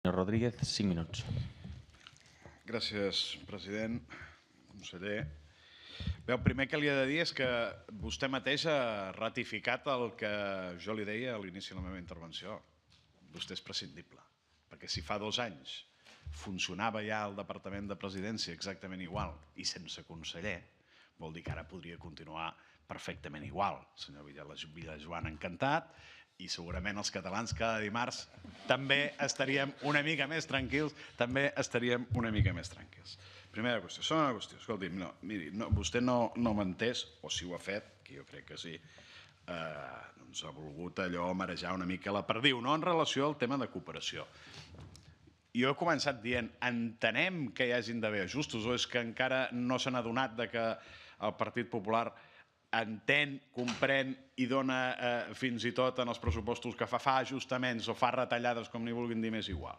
Senyor Rodríguez, 5 minuts. Gràcies, president, conseller. Bé, el primer que li he de dir és que vostè mateix ha ratificat el que jo li deia a l'inici de la meva intervenció. Vostè és prescindible, perquè si fa 2 anys funcionava ja el Departament de Presidència exactament igual i sense conseller, vol dir que ara podria continuar perfectament igual. El senyor Vilajoan encantat, i segurament els catalans cada dimarts també estaríem una mica més tranquils, Primera qüestió. Segona qüestió, escolti'm, no, miri, vostè no m'ha entès, o si ho ha fet, que jo crec que sí, doncs ha volgut allò marejar una mica la perdiu, no?, en relació al tema de cooperació. Jo he començat dient, entenem que hi hagin d'haver ajustos, o és que encara no s'han adonat que el Partit Popular entén, comprèn i dona fins i tot en els pressupostos que fa ajustaments o fa retallades, com n'hi vulguin dir, més igual.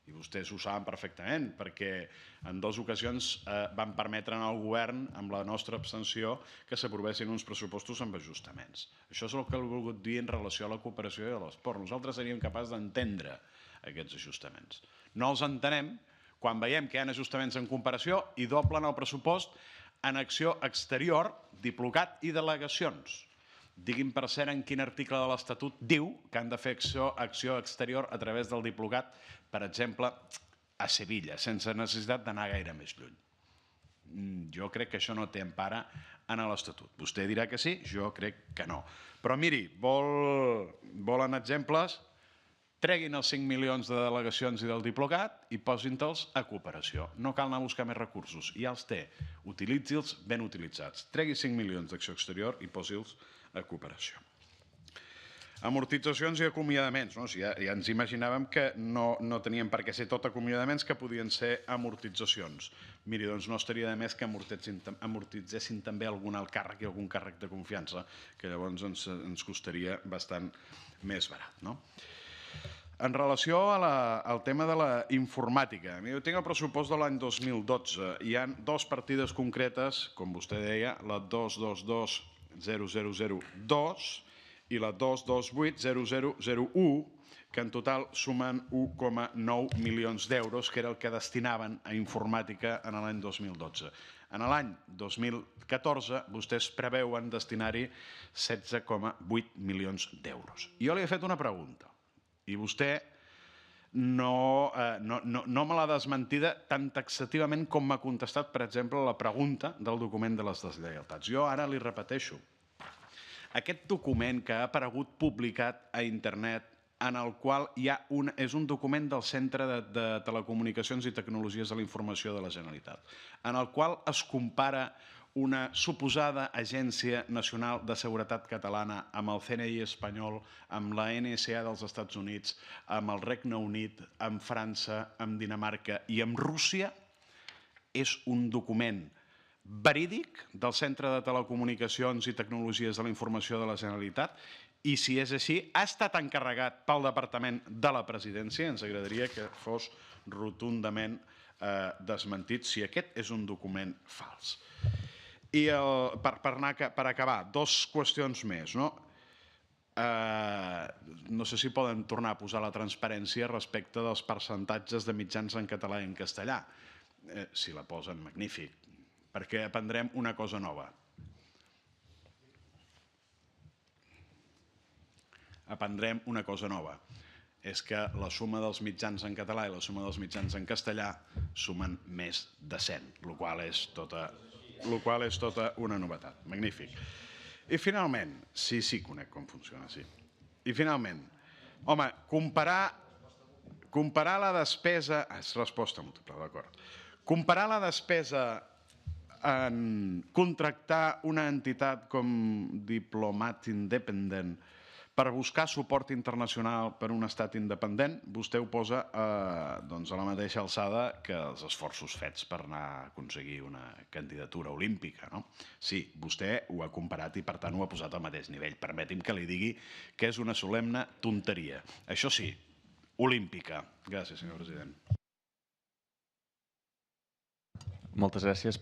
I vostès ho saben perfectament, perquè en 2 ocasions van permetre al govern, amb la nostra abstenció, que s'aprovessin uns pressupostos amb ajustaments. Això és el que he volgut dir en relació a la cooperació i a l'esport. Nosaltres seríem capaços d'entendre aquests ajustaments. No els entenem quan veiem que hi ha ajustaments en comparació i doblen el pressupost en acció exterior, Diplocat i delegacions. Digui'm, per cert, en quin article de l'Estatut diu que han de fer acció exterior a través del Diplocat, per exemple, a Sevilla, sense necessitat d'anar gaire més lluny. Jo crec que això no té empara en l'Estatut. Vostè dirà que sí, jo crec que no. Però miri, volen exemples? Treguin els 5 milions de delegacions i del Diplocat i posin-te'ls a cooperació. No cal anar a buscar més recursos. Ja els té. Utilitzi-los ben utilitzats. Tregui 5 milions d'acció exterior i posi-los a cooperació. Amortitzacions i acomiadaments. Ja ens imaginàvem que no tenien per què ser tot acomiadaments, que podien ser amortitzacions. Miri, doncs no estaria de més que amortitzessin també algun alt càrrec i algun càrrec de confiança, que llavors ens costaria bastant més barat, no? En relació al tema de la informàtica, jo tinc el pressupost de l'any 2012. Hi ha 2 partides concretes, com vostè deia, la 2220002 i la 2280001, que en total sumen 1,9 milions d'euros, que era el que destinaven a informàtica en l'any 2012. En l'any 2014 vostès preveuen destinar-hi 16,8 milions d'euros. Jo li he fet una pregunta i vostè no me l'ha desmentida tan taxativament com m'ha contestat, per exemple, la pregunta del document de les deslleialtats. Jo ara li repeteixo. Aquest document que ha aparegut publicat a internet, en el qual és un document del Centre de Telecomunicacions i Tecnologies de la Informació de la Generalitat, en el qual es compara una suposada Agència Nacional de Seguretat Catalana amb el CNI espanyol, amb la NSA dels Estats Units, amb el Regne Unit, amb França, amb Dinamarca i amb Rússia, és un document verídic del Centre de Telecomunicacions i Tecnologies de la Informació de la Generalitat, i si és així, ha estat encarregat pel Departament de la Presidència. Ens agradaria que fos rotundament desmentit si aquest és un document fals. I per acabar, 2 qüestions més. No sé si poden tornar a posar la transparència respecte dels percentatges de mitjans en català i en castellà. Si la posen, magnífic, perquè aprendrem una cosa nova. Aprendrem una cosa nova. És que la suma dels mitjans en català i la suma dels mitjans en castellà sumen més de 100, el qual és tota una novetat. Magnífic. I finalment, sí, conec com funciona, sí. I finalment, home, comparar la despesa... És resposta múltiple, d'acord. Comparar la despesa en contractar una entitat com Diplomat Independent per buscar suport internacional per un estat independent, vostè ho posa a la mateixa alçada que els esforços fets per anar a aconseguir una candidatura olímpica. Sí, vostè ho ha comparat i, per tant, ho ha posat al mateix nivell. Permeti'm que li digui que és una solemne tonteria. Això sí, olímpica. Gràcies, senyor president. Moltes gràcies.